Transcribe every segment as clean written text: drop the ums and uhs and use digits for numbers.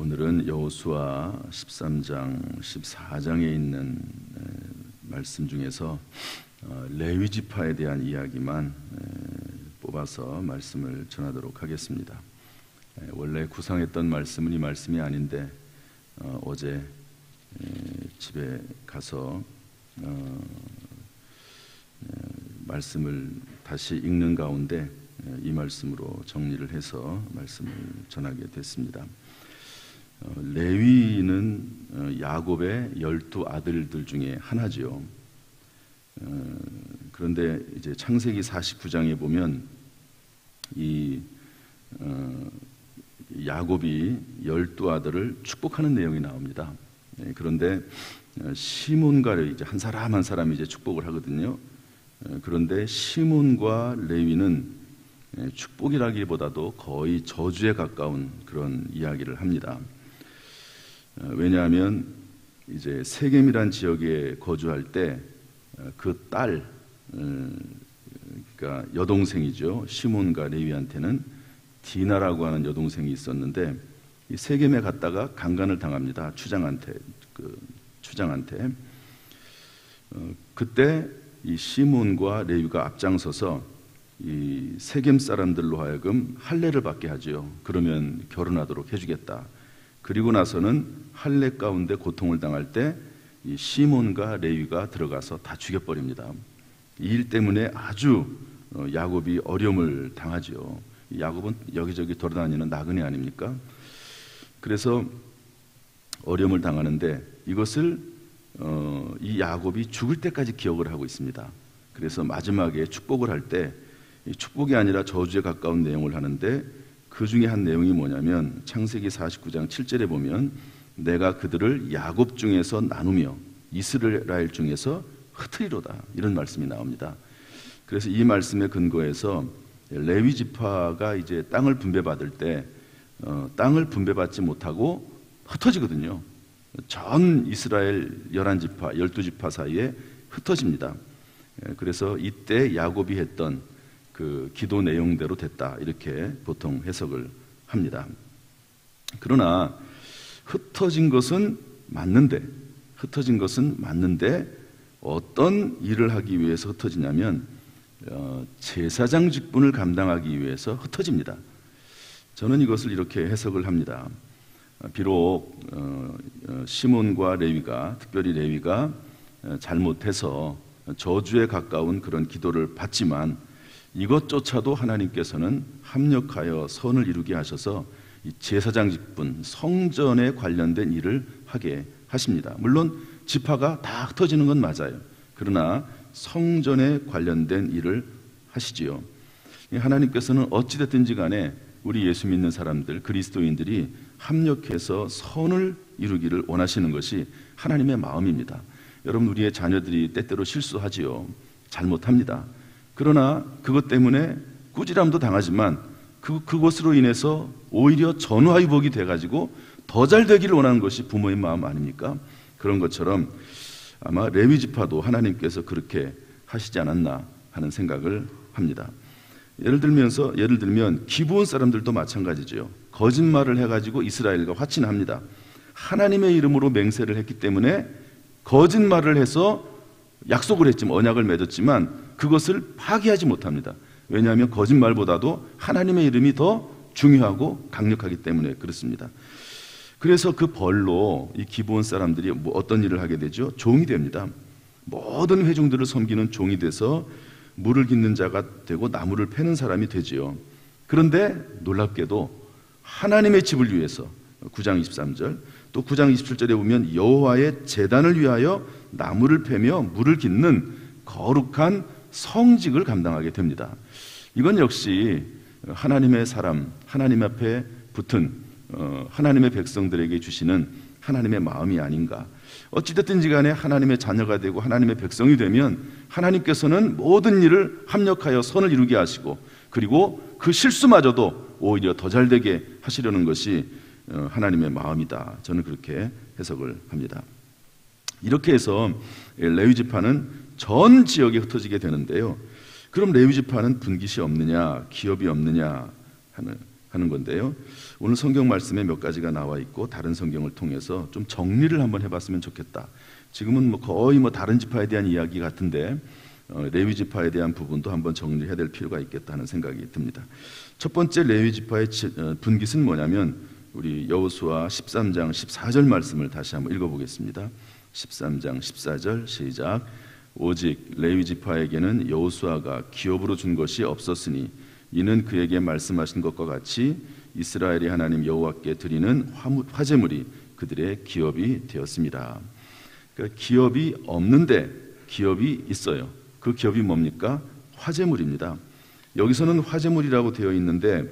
오늘은 여호수아 13장, 14장에 있는 말씀 중에서 레위 지파에 대한 이야기만 뽑아서 말씀을 전하도록 하겠습니다. 원래 구상했던 말씀은 이 말씀이 아닌데 어제 집에 가서 말씀을 다시 읽는 가운데 이 말씀으로 정리를 해서 말씀을 전하게 됐습니다. 레위는 야곱의 12 아들들 중에 하나지요. 그런데 이제 창세기 49장에 보면 이 야곱이 12 아들을 축복하는 내용이 나옵니다. 그런데 시몬과 레위, 이제 한 사람 한 사람이 이제 축복을 하거든요. 그런데 시몬과 레위는 축복이라기보다도 거의 저주에 가까운 그런 이야기를 합니다. 왜냐하면 이제 세겜이란 지역에 거주할 때 그 딸, 그러니까 여동생이죠. 시몬과 레위한테는 디나라고 하는 여동생이 있었는데 이 세겜에 갔다가 강간을 당합니다. 추장한테. 그때 이 시몬과 레위가 앞장서서 이 세겜 사람들로 하여금 할례를 받게 하죠. 그러면 결혼하도록 해주겠다. 그리고 나서는 할례 가운데 고통을 당할 때 이 시몬과 레위가 들어가서 다 죽여버립니다. 이 일 때문에 아주 야곱이 어려움을 당하지요. 야곱은 여기저기 돌아다니는 나그네 아닙니까? 그래서 어려움을 당하는데 이것을 이 야곱이 죽을 때까지 기억을 하고 있습니다. 그래서 마지막에 축복을 할 때 축복이 아니라 저주에 가까운 내용을 하는데 그 중에 한 내용이 뭐냐면 창세기 49장 7절에 보면 내가 그들을 야곱 중에서 나누며 이스라엘 중에서 흩으리로다, 이런 말씀이 나옵니다. 그래서 이 말씀에 근거해서 레위 지파가 이제 땅을 분배받을 때 땅을 분배받지 못하고 흩어지거든요. 전 이스라엘 11지파, 12지파 사이에 흩어집니다. 그래서 이때 야곱이 했던 그 기도 내용대로 됐다, 이렇게 보통 해석을 합니다. 그러나 흩어진 것은 맞는데 어떤 일을 하기 위해서 흩어지냐면 제사장 직분을 감당하기 위해서 흩어집니다. 저는 이것을 이렇게 해석을 합니다. 비록 시몬과 레위가, 특별히 레위가 잘못해서 저주에 가까운 그런 기도를 받지만 이것조차도 하나님께서는 합력하여 선을 이루게 하셔서 이 제사장 직분, 성전에 관련된 일을 하게 하십니다. 물론 지파가 다 흩어지는 건 맞아요. 그러나 성전에 관련된 일을 하시지요. 하나님께서는 어찌됐든지 간에 우리 예수 믿는 사람들, 그리스도인들이 합력해서 선을 이루기를 원하시는 것이 하나님의 마음입니다. 여러분, 우리의 자녀들이 때때로 실수하지요. 잘못합니다. 그러나 그것 때문에 꾸지람도 당하지만 그것으로 인해서 오히려 전화위복이 돼가지고 더 잘 되기를 원하는 것이 부모의 마음 아닙니까? 그런 것처럼 아마 레위 지파도 하나님께서 그렇게 하시지 않았나 하는 생각을 합니다. 예를 들면 기브온 사람들도 마찬가지죠. 거짓말을 해가지고 이스라엘과 화친합니다. 하나님의 이름으로 맹세를 했기 때문에 거짓말을 해서 약속을 했지만, 언약을 맺었지만 그것을 파기하지 못합니다. 왜냐하면 거짓말보다도 하나님의 이름이 더 중요하고 강력하기 때문에 그렇습니다. 그래서 그 벌로 이 기브온 사람들이 어떤 일을 하게 되죠? 종이 됩니다. 모든 회중들을 섬기는 종이 돼서 물을 깃는 자가 되고 나무를 패는 사람이 되지요. 그런데 놀랍게도 하나님의 집을 위해서 9장 23절, 또 9장 27절에 보면 여호와의 제단을 위하여 나무를 패며 물을 깃는 거룩한 성직을 감당하게 됩니다. 이건 역시 하나님의 사람, 하나님 앞에 붙은 하나님의 백성들에게 주시는 하나님의 마음이 아닌가. 어찌됐든지 간에 하나님의 자녀가 되고 하나님의 백성이 되면 하나님께서는 모든 일을 합력하여 선을 이루게 하시고, 그리고 그 실수마저도 오히려 더 잘되게 하시려는 것이 하나님의 마음이다. 저는 그렇게 해석을 합니다. 이렇게 해서 레위 지파는 전 지역에 흩어지게 되는데요. 그럼 레위 지파는 분깃이 없느냐, 기업이 없느냐 하는 하는 건데요. 오늘 성경 말씀에 몇 가지가 나와 있고 다른 성경을 통해서 좀 정리를 한번 해봤으면 좋겠다. 지금은 거의 다른 지파에 대한 이야기 같은데 레위 지파에 대한 부분도 한번 정리해야 될 필요가 있겠다 하는 생각이 듭니다. 첫 번째 레위 지파의 분깃은 뭐냐면 우리 여호수아 13장 14절 말씀을 다시 한번 읽어보겠습니다. 13장 14절 시작. 오직 레위 지파에게는 여호수아가 기업으로 준 것이 없었으니 이는 그에게 말씀하신 것과 같이 이스라엘의 하나님 여호와께 드리는 화제물이 그들의 기업이 되었습니다. 그러니까 기업이 없는데 기업이 있어요. 그 기업이 뭡니까? 화제물입니다. 여기서는 화제물이라고 되어 있는데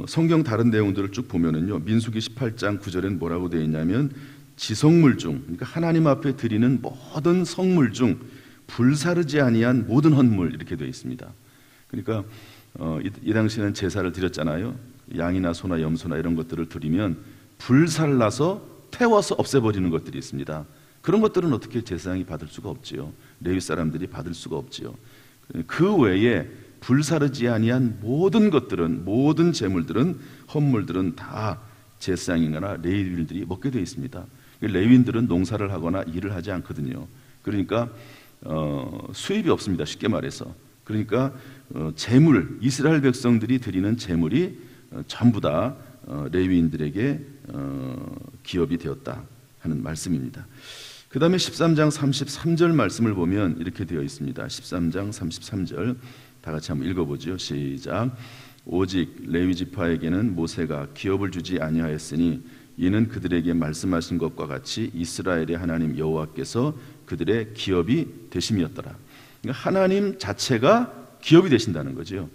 성경 다른 내용들을 쭉 보면은요, 민수기 18장 9절엔 뭐라고 되어 있냐면 지성물 중, 그러니까 하나님 앞에 드리는 모든 성물 중 불사르지 아니한 모든 헌물 이렇게 되어 있습니다. 그러니까 이 당시에는 제사를 드렸잖아요. 양이나 소나 염소나 이런 것들을 드리면 불살라서 태워서 없애버리는 것들이 있습니다. 그런 것들은 어떻게 제사장이 받을 수가 없지요. 레위 사람들이 받을 수가 없지요. 그 외에 불사르지 아니한 모든 것들은, 모든 제물들은, 헌물들은 다 제사장이나 레위인들이 먹게 되어 있습니다. 레위인들은 농사를 하거나 일을 하지 않거든요. 그러니까 수입이 없습니다. 쉽게 말해서. 그러니까 제물, 이스라엘 백성들이 드리는 제물이 전부 다 레위인들에게 기업이 되었다 하는 말씀입니다. 그 다음에 13장 33절 말씀을 보면 이렇게 되어 있습니다. 13장 33절 다 같이 한번 읽어보죠. 시작. 오직 레위 지파에게는 모세가 기업을 주지 아니하였으니 이는 그들에게 말씀하신 것과 같이 이스라엘의 하나님 여호와께서 그들의 기업이 되심이었더라. 그러니까 하나님 자체가 기업이 되신다는 거죠.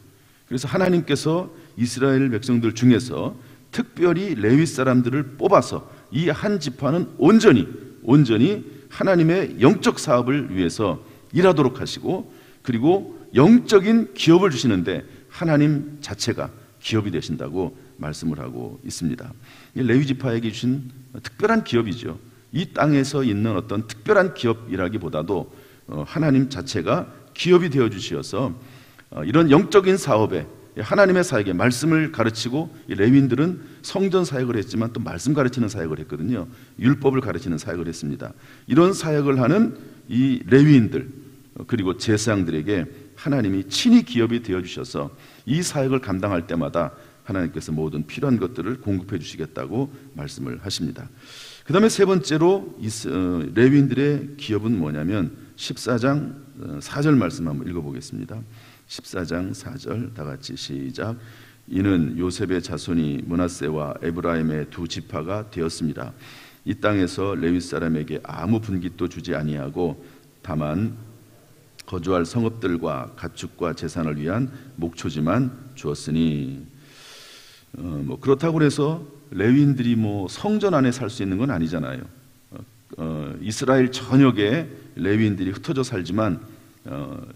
그래서 하나님께서 이스라엘 백성들 중에서 특별히 레위 사람들을 뽑아서 이 한 지파는 온전히 하나님의 영적 사업을 위해서 일하도록 하시고, 그리고 영적인 기업을 주시는데 하나님 자체가 기업이 되신다고 말씀을 하고 있습니다. 레위 지파에게 주신 특별한 기업이죠. 이 땅에서 있는 어떤 특별한 기업이라기보다도 하나님 자체가 기업이 되어 주시어서 이런 영적인 사업에, 하나님의 사역에 말씀을 가르치고, 레위인들은 성전 사역을 했지만 또 말씀 가르치는 사역을 했거든요. 율법을 가르치는 사역을 했습니다. 이런 사역을 하는 이 레위인들, 그리고 제사장들에게 하나님이 친히 기업이 되어 주셔서 이 사역을 감당할 때마다 하나님께서 모든 필요한 것들을 공급해 주시겠다고 말씀을 하십니다. 그 다음에 세 번째로 레위인들의 기업은 뭐냐면 14장 4절 말씀 한번 읽어보겠습니다. 14장 4절 다 같이 시작. 이는 요셉의 자손이 므낫세와 에브라임의 두 지파가 되었습니다. 이 땅에서 레위 사람에게 아무 분깃도 주지 아니하고 다만 거주할 성읍들과 가축과 재산을 위한 목초지만 주었으니, 그렇다고 해서 레위인들이 성전 안에 살 수 있는 건 아니잖아요. 이스라엘 전역에 레위인들이 흩어져 살지만,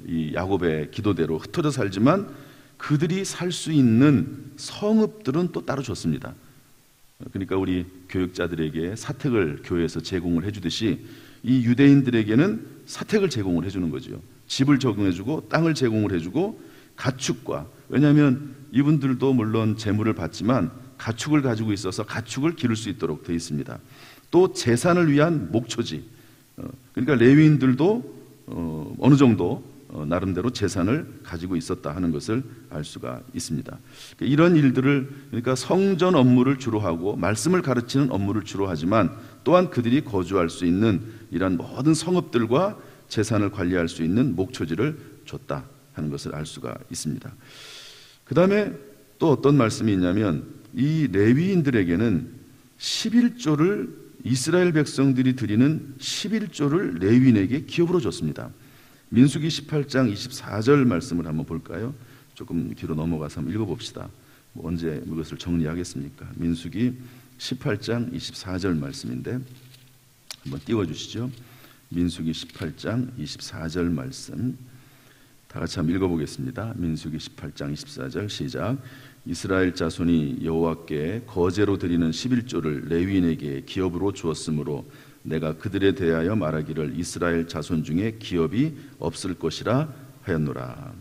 이 야곱의 기도대로 흩어져 살지만 그들이 살 수 있는 성읍들은 또 따로 줬습니다. 그러니까 우리 교육자들에게 사택을 교회에서 제공을 해주듯이 이 유대인들에게는 사택을 제공을 해주는 거죠. 집을 제공해주고 땅을 제공을 해주고 가축과, 왜냐하면 이분들도 물론 재물을 받지만 가축을 가지고 있어서 가축을 기를 수 있도록 되어 있습니다. 또 재산을 위한 목초지, 그러니까 레위인들도 어느 정도 나름대로 재산을 가지고 있었다 하는 것을 알 수가 있습니다. 이런 일들을, 그러니까 성전 업무를 주로 하고 말씀을 가르치는 업무를 주로 하지만 또한 그들이 거주할 수 있는 이런 모든 성읍들과 재산을 관리할 수 있는 목초지를 줬다 하는 것을 알 수가 있습니다. 그 다음에 또 어떤 말씀이 있냐면 이 레위인들에게는 11조를, 이스라엘 백성들이 드리는 11조를 레위인에게 기업으로 줬습니다. 민수기 18장 24절 말씀을 한번 볼까요? 조금 뒤로 넘어가서 한번 읽어봅시다. 언제 이것을 정리하겠습니까? 민수기 18장 24절 말씀인데 한번 띄워주시죠. 민수기 18장 24절 말씀 다 같이 한번 읽어보겠습니다. 민수기 18장 24절 시작. 이스라엘 자손이 여호와께 거제로 드리는 11조를 레위인에게 기업으로 주었으므로 내가 그들에 대하여 말하기를 이스라엘 자손 중에 기업이 없을 것이라 하였노라.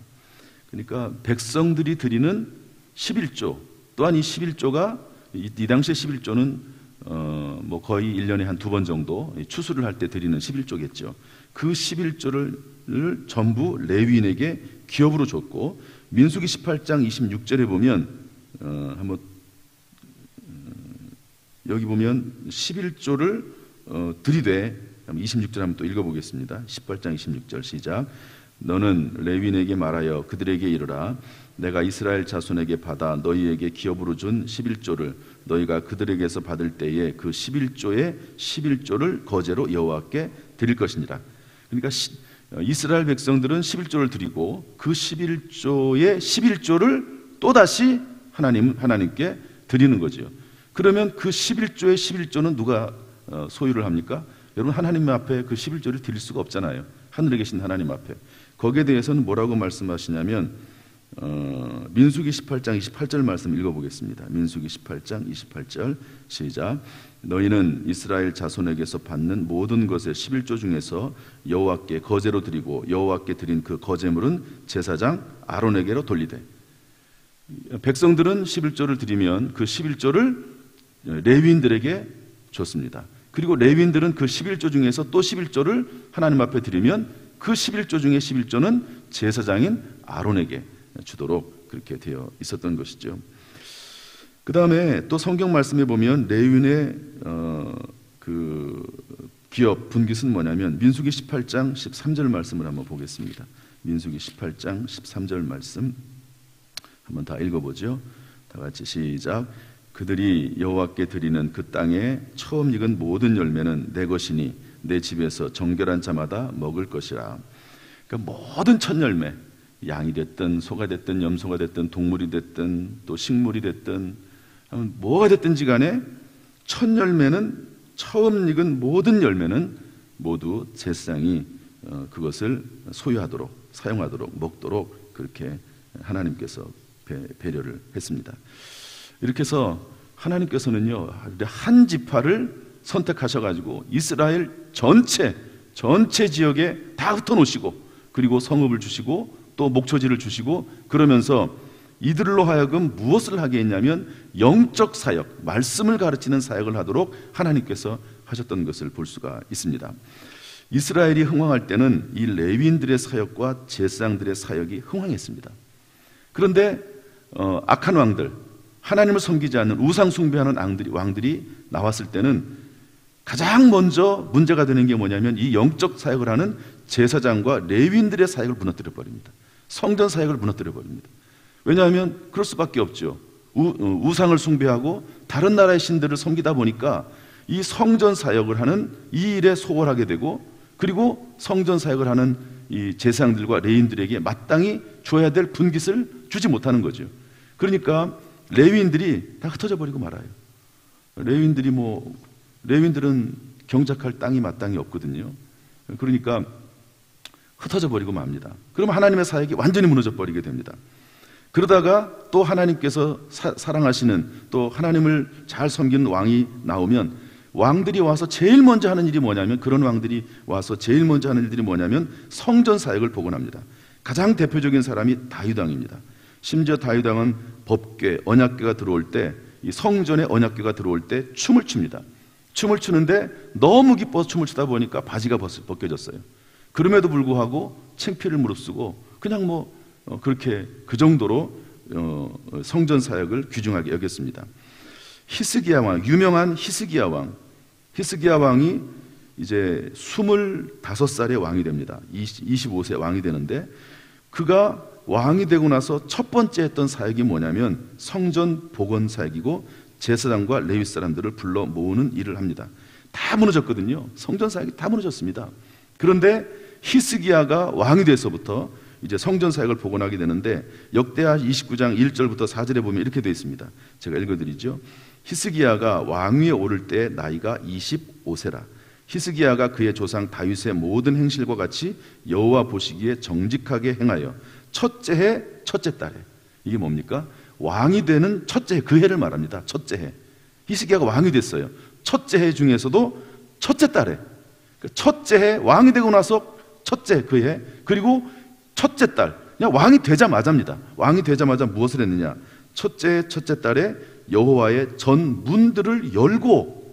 그러니까 백성들이 드리는 11조, 또한 이 11조가 이 당시의 11조는 뭐 거의 1년에 한 2번 정도 추수를 할 때 드리는 11조겠죠. 그 11조를 전부 레위인에게 기업으로 줬고, 민수기 18장 26절에 보면 한번 여기 보면 11조를 드리되, 26절 한번 또 읽어보겠습니다. 18장 26절 시작. 너는 레위인에게 말하여 그들에게 이르라. 내가 이스라엘 자손에게 받아 너희에게 기업으로 준 11조를 너희가 그들에게서 받을 때에 그 11조의 11조를 거제로 여호와께 드릴 것이니라. 그러니까 이스라엘 백성들은 11조를 드리고 그 11조의 11조를 또다시 하나님께 드리는 거죠. 그러면 그 11조의 11조는 누가 소유를 합니까? 여러분, 하나님 앞에 그 11조를 드릴 수가 없잖아요. 하늘에 계신 하나님 앞에. 거기에 대해서는 뭐라고 말씀하시냐면 민수기 18장 28절 말씀 읽어보겠습니다. 민수기 18장 28절 시작. 너희는 이스라엘 자손에게서 받는 모든 것의 11조 중에서 여호와께 거제로 드리고 여호와께 드린 그 거제물은 제사장 아론에게로 돌리되. 백성들은 11조를 드리면 그 11조를 레위인들에게 줬습니다. 그리고 레위인들은 그 11조 중에서 또 11조를 하나님 앞에 드리면 그 11조 중에 11조는 제사장인 아론에게 주도록 그렇게 되어 있었던 것이죠. 그 다음에 또 성경 말씀에 보면 레위인의 그 기업 분깃은 뭐냐면 민수기 18장 13절 말씀을 한번 보겠습니다. 민수기 18장 13절 말씀 한번 다 읽어보죠. 다 같이 시작. 그들이 여호와께 드리는 그 땅에 처음 익은 모든 열매는 내 것이니 내 집에서 정결한 자마다 먹을 것이라. 그러니까 모든 첫 열매, 양이 됐든 소가 됐든 염소가 됐든 동물이 됐든 또 식물이 됐든 뭐가 됐든지 간에 첫 열매는, 처음 익은 모든 열매는 모두 제사장이 그것을 소유하도록, 사용하도록, 먹도록 그렇게 하나님께서 배려를 했습니다. 이렇게 해서 하나님께서는요, 한 지파를 선택하셔가지고 이스라엘 전체 지역에 다 흩어놓으시고, 그리고 성읍을 주시고 또 목초지를 주시고, 그러면서 이들로 하여금 무엇을 하게 했냐면 영적 사역, 말씀을 가르치는 사역을 하도록 하나님께서 하셨던 것을 볼 수가 있습니다. 이스라엘이 흥왕할 때는 이 레위인들의 사역과 제사장들의 사역이 흥왕했습니다. 그런데 악한 왕들, 하나님을 섬기지 않는 우상 숭배하는 왕들이 나왔을 때는 가장 먼저 문제가 되는 게 뭐냐면 이 영적 사역을 하는 제사장과 레위인들의 사역을 무너뜨려 버립니다. 성전 사역을 무너뜨려 버립니다. 왜냐하면 그럴 수밖에 없죠. 우상을 숭배하고 다른 나라의 신들을 섬기다 보니까 이 성전 사역을 하는 이 일에 소홀하게 되고, 그리고 성전 사역을 하는 이 제사장들과 레위인들에게 마땅히 줘야 될 분깃을 주지 못하는 거죠. 그러니까 레위인들이 다 흩어져 버리고 말아요. 레위인들은 경작할 땅이 마땅히 없거든요. 그러니까 흩어져 버리고 맙니다. 그러면 하나님의 사역이 완전히 무너져 버리게 됩니다. 그러다가 또 하나님께서 사랑하시는, 또 하나님을 잘 섬기는 왕이 나오면 왕들이 와서 제일 먼저 하는 일이 뭐냐면, 그런 왕들이 와서 제일 먼저 하는 일들이 뭐냐면 성전 사역을 복원합니다. 가장 대표적인 사람이 다윗 왕입니다. 심지어 다윗 왕은 법궤, 언약궤가 들어올 때, 이 성전에 언약궤가 들어올 때 춤을 춥니다. 춤을 추는데 너무 기뻐서 춤을 추다 보니까 바지가 벗겨졌어요. 그럼에도 불구하고 창피를 무릅쓰고 그냥 그렇게 그 정도로 성전 사역을 귀중하게 여겼습니다. 히스기야 왕, 유명한 히스기야 왕이 이제 25살의 왕이 됩니다. 25세 왕이 되는데, 그가 왕이 되고 나서 첫 번째 했던 사역이 뭐냐면 성전 복원 사역이고, 제사장과 레위 사람들을 불러 모으는 일을 합니다. 다 무너졌거든요. 성전 사역이 다 무너졌습니다. 그런데 히스기야가 왕이 돼서부터 이제 성전 사역을 복원하게 되는데, 역대하 29장 1절부터 4절에 보면 이렇게 되어 있습니다. 제가 읽어드리죠. 히스기야가 왕위에 오를 때 나이가 25세라. 히스기야가 그의 조상 다윗의 모든 행실과 같이 여호와 보시기에 정직하게 행하여 첫째 해 첫째 달에, 이게 뭡니까? 왕이 되는 첫째 해, 그 해를 말합니다. 첫째 해. 히스기야가 왕이 됐어요. 첫째 해 중에서도 첫째 달에, 첫째 해, 왕이 되고 나서 첫째 그 해, 그리고 첫째 달, 그냥 왕이 되자마자입니다. 왕이 되자마자 무엇을 했느냐? 첫째 달에 여호와의 전 문들을 열고,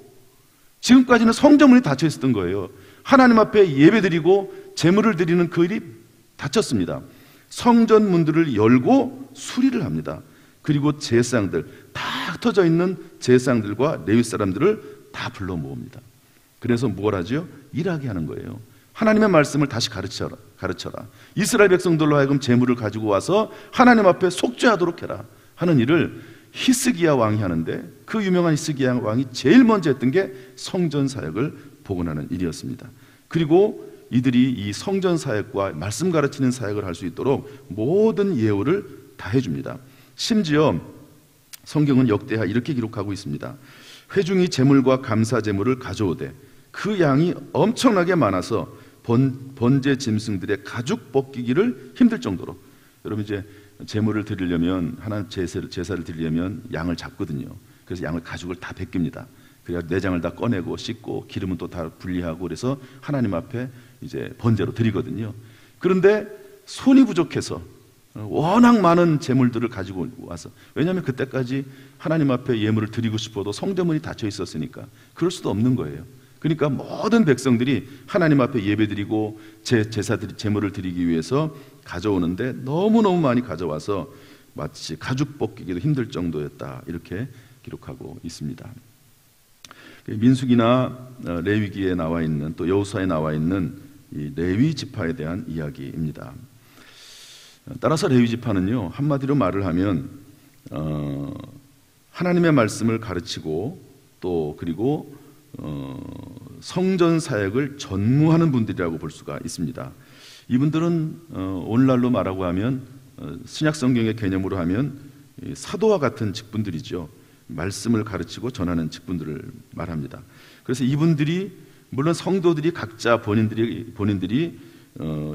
지금까지는 성전문이 닫혀 있었던 거예요. 하나님 앞에 예배드리고 제물을 드리는 그 일이 닫혔습니다. 성전 문들을 열고 수리를 합니다. 그리고 제사장들, 다 흩어져 있는 제사장들과 레위 사람들을 다 불러 모읍니다. 그래서 뭘 하죠? 일하게 하는 거예요. 하나님의 말씀을 다시 가르쳐라. 이스라엘 백성들로 하여금 제물을 가지고 와서 하나님 앞에 속죄하도록 해라 하는 일을 히스기야 왕이 하는데, 그 유명한 히스기야 왕이 제일 먼저 했던 게 성전 사역을 복원하는 일이었습니다. 그리고 이들이 이 성전 사역과 말씀 가르치는 사역을 할 수 있도록 모든 예우를 다 해줍니다. 심지어 성경은 역대하 이렇게 기록하고 있습니다. 회중이 제물과 감사 제물을 가져오되 그 양이 엄청나게 많아서 번제 짐승들의 가죽 벗기기를 힘들 정도로, 여러분 이제 제물을 드리려면, 하나님 제사를 드리려면 양을 잡거든요. 그래서 양을 가죽을 다 벗깁니다. 그래야 내장을 다 꺼내고 씻고 기름은 또 다 분리하고, 그래서 하나님 앞에 이제 번제로 드리거든요. 그런데 손이 부족해서 워낙 많은 제물들을 가지고 와서, 왜냐하면 그때까지 하나님 앞에 예물을 드리고 싶어도 성전문이 닫혀 있었으니까 그럴 수도 없는 거예요. 그러니까 모든 백성들이 하나님 앞에 예배드리고 제물을 드리기 위해서 가져오는데 너무너무 많이 가져와서 마치 가죽 벗기기도 힘들 정도였다, 이렇게 기록하고 있습니다. 민수기나 레위기에 나와 있는, 또 여호수아에 나와 있는 이 레위 지파에 대한 이야기입니다. 따라서 레위 지파는요, 한마디로 말을 하면 하나님의 말씀을 가르치고 또 그리고 성전 사역을 전무하는 분들이라고 볼 수가 있습니다. 이분들은 오늘날로 말하고 하면, 신약 성경의 개념으로 하면 사도와 같은 직분들이죠. 말씀을 가르치고 전하는 직분들을 말합니다. 그래서 이분들이, 물론 성도들이 각자 본인들이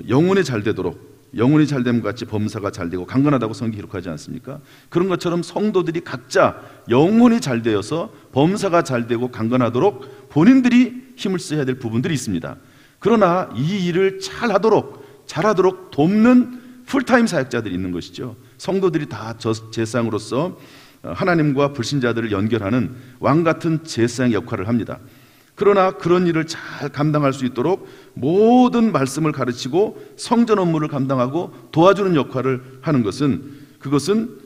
영혼이 잘 되도록, 영혼이 잘됨 같이 범사가 잘되고 강건하다고 성경이 기록하지 않습니까? 그런 것처럼 성도들이 각자 영혼이 잘 되어서 범사가 잘되고 강건하도록 본인들이 힘을 써야 될 부분들이 있습니다. 그러나 이 일을 잘하도록 돕는 풀타임 사역자들이 있는 것이죠. 성도들이 다 제사장으로서 하나님과 불신자들을 연결하는 왕같은 제사장 역할을 합니다. 그러나 그런 일을 잘 감당할 수 있도록 모든 말씀을 가르치고 성전 업무를 감당하고 도와주는 역할을 하는 그것은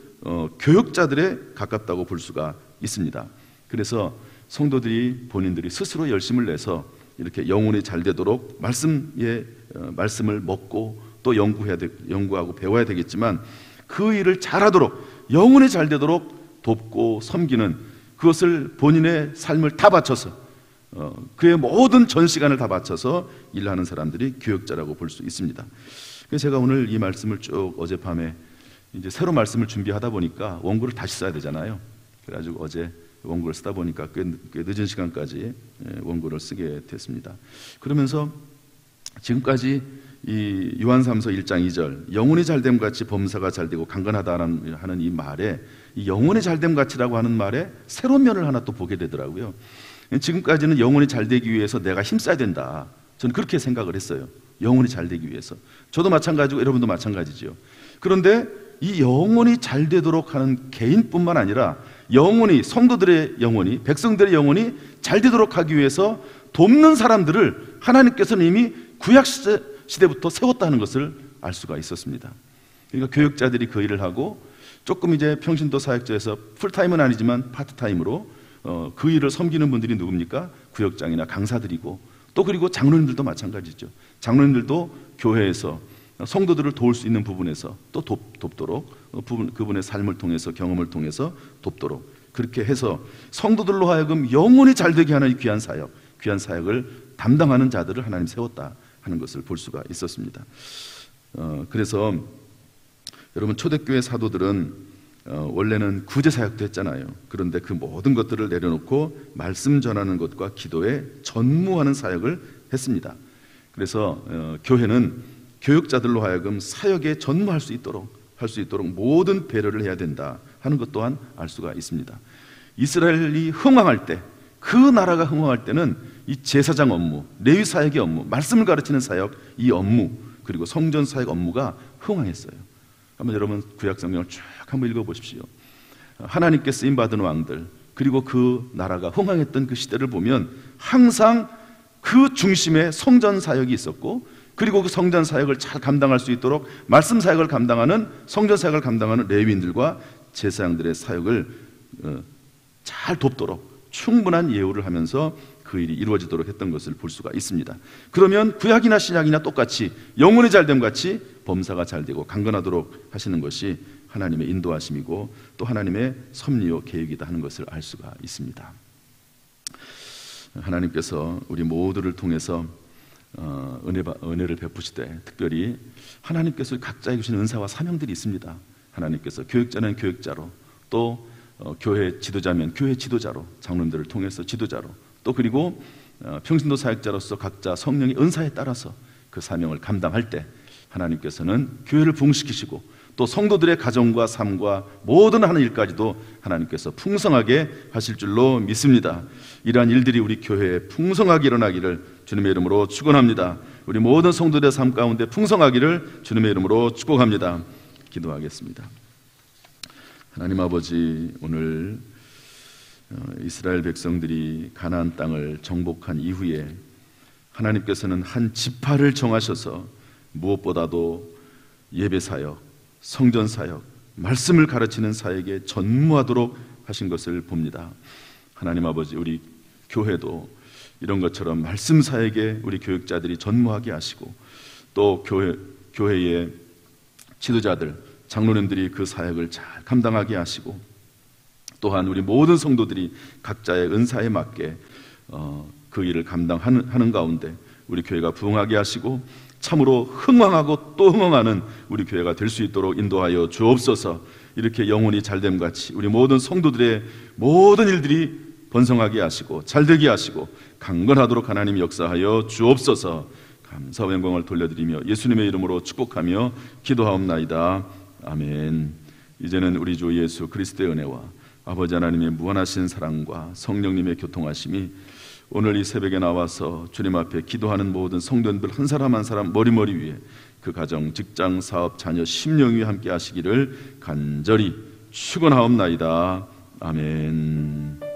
교역자들에 가깝다고 볼 수가 있습니다. 그래서 성도들이 본인들이 스스로 열심을 내서 이렇게 영혼이 잘 되도록 말씀을 먹고 또 연구하고 배워야 되겠지만, 그 일을 잘하도록, 영혼이 잘 되도록 돕고 섬기는, 그것을 본인의 삶을 다 바쳐서, 그의 모든 전 시간을 다 바쳐서 일하는 사람들이 교역자라고 볼 수 있습니다. 그래서 제가 오늘 이 말씀을 쭉 어젯밤에 이제 새로 말씀을 준비하다 보니까 원고를 다시 써야 되잖아요. 그래가지고 어제 원고를 쓰다 보니까 꽤 늦은 시간까지 원고를 쓰게 됐습니다. 그러면서 지금까지 이 요한삼서 1장 2절, 영혼이 잘됨 같이 범사가 잘되고 강건하다는 하는 이 말에, 이 영혼이 잘됨 같이라고 하는 말에 새로운 면을 하나 또 보게 되더라고요. 지금까지는 영혼이 잘되기 위해서 내가 힘써야 된다, 저는 그렇게 생각을 했어요. 영혼이 잘되기 위해서. 저도 마찬가지고 여러분도 마찬가지죠. 그런데 이 영혼이 잘되도록 하는 개인뿐만 아니라 성도들의 영혼이, 백성들의 영혼이 잘되도록 하기 위해서 돕는 사람들을 하나님께서는 이미 구약 시대부터 세웠다는 것을 알 수가 있었습니다. 그러니까 교역자들이 그 일을 하고, 조금 이제 평신도 사역자에서 풀타임은 아니지만 파트타임으로 그 일을 섬기는 분들이 누굽니까? 구역장이나 강사들이고, 또 그리고 장로님들도 마찬가지죠. 장로님들도 교회에서 성도들을 도울 수 있는 부분에서 또 돕도록, 그분의 삶을 통해서, 경험을 통해서 돕도록, 그렇게 해서 성도들로 하여금 영혼이 잘되게 하는 귀한 사역을 담당하는 자들을 하나님 세웠다 하는 것을 볼 수가 있었습니다. 그래서 여러분, 초대교회 사도들은 원래는 구제 사역도 했잖아요. 그런데 그 모든 것들을 내려놓고 말씀 전하는 것과 기도에 전무하는 사역을 했습니다. 그래서 교회는 교역자들로 하여금 사역에 전무할 수 있도록 모든 배려를 해야 된다 하는 것 또한 알 수가 있습니다. 이스라엘이 흥왕할 때, 그 나라가 흥왕할 때는 이 제사장 업무, 레위 사역의 업무, 말씀을 가르치는 사역, 이 업무, 그리고 성전 사역 업무가 흥왕했어요. 한번 여러분 구약 성경을 쭉 한번 읽어보십시오. 하나님께 쓰임받은 왕들, 그리고 그 나라가 흥왕했던 그 시대를 보면 항상 그 중심에 성전 사역이 있었고, 그리고 그 성전 사역을 잘 감당할 수 있도록 말씀 사역을 감당하는, 성전 사역을 감당하는 레위인들과 제사장들의 사역을 잘 돕도록 충분한 예우를 하면서 그 일이 이루어지도록 했던 것을 볼 수가 있습니다. 그러면 구약이나 신약이나 똑같이 영혼이 잘됨 같이 범사가 잘되고 강건하도록 하시는 것이 하나님의 인도하심이고 또 하나님의 섭리요 계획이다 하는 것을 알 수가 있습니다. 하나님께서 우리 모두를 통해서 은혜를 베푸시되, 특별히 하나님께서 각자에게 주신 은사와 사명들이 있습니다. 하나님께서 교육자는 교육자로, 또 교회 지도자면 교회 지도자로, 장로님들을 통해서 지도자로, 또 그리고 평신도 사역자로서 각자 성령의 은사에 따라서 그 사명을 감당할 때 하나님께서는 교회를 부흥시키시고 또 성도들의 가정과 삶과 모든 하는 일까지도 하나님께서 풍성하게 하실 줄로 믿습니다. 이러한 일들이 우리 교회에 풍성하게 일어나기를 주님의 이름으로 축원합니다. 우리 모든 성도들의 삶 가운데 풍성하기를 주님의 이름으로 축복합니다. 기도하겠습니다. 하나님 아버지, 오늘 이스라엘 백성들이 가나안 땅을 정복한 이후에 하나님께서는 한 지파를 정하셔서 무엇보다도 예배 사역, 성전 사역, 말씀을 가르치는 사역에 전무하도록 하신 것을 봅니다. 하나님 아버지, 우리 교회도 이런 것처럼 말씀 사역에 우리 교육자들이 전무하게 하시고 또 교회의 지도자들, 장로님들이 그 사역을 잘 감당하게 하시고 또한 우리 모든 성도들이 각자의 은사에 맞게 그 일을 감당하는 가운데 우리 교회가 부흥하게 하시고 참으로 흥왕하고 또 흥왕하는 우리 교회가 될 수 있도록 인도하여 주옵소서. 이렇게 영혼이 잘됨 같이 우리 모든 성도들의 모든 일들이 번성하게 하시고 잘되게 하시고 강건하도록 하나님 역사하여 주옵소서. 감사와 영광을 돌려드리며 예수님의 이름으로 축복하며 기도하옵나이다. 아멘. 이제는 우리 주 예수 그리스도의 은혜와 아버지 하나님의 무한하신 사랑과 성령님의 교통하심이 오늘 이 새벽에 나와서 주님 앞에 기도하는 모든 성도님들 한 사람 한 사람 머리머리 위에 그 가정, 직장, 사업, 자녀, 심령 위에 함께 하시기를 간절히 축원하옵나이다. 아멘.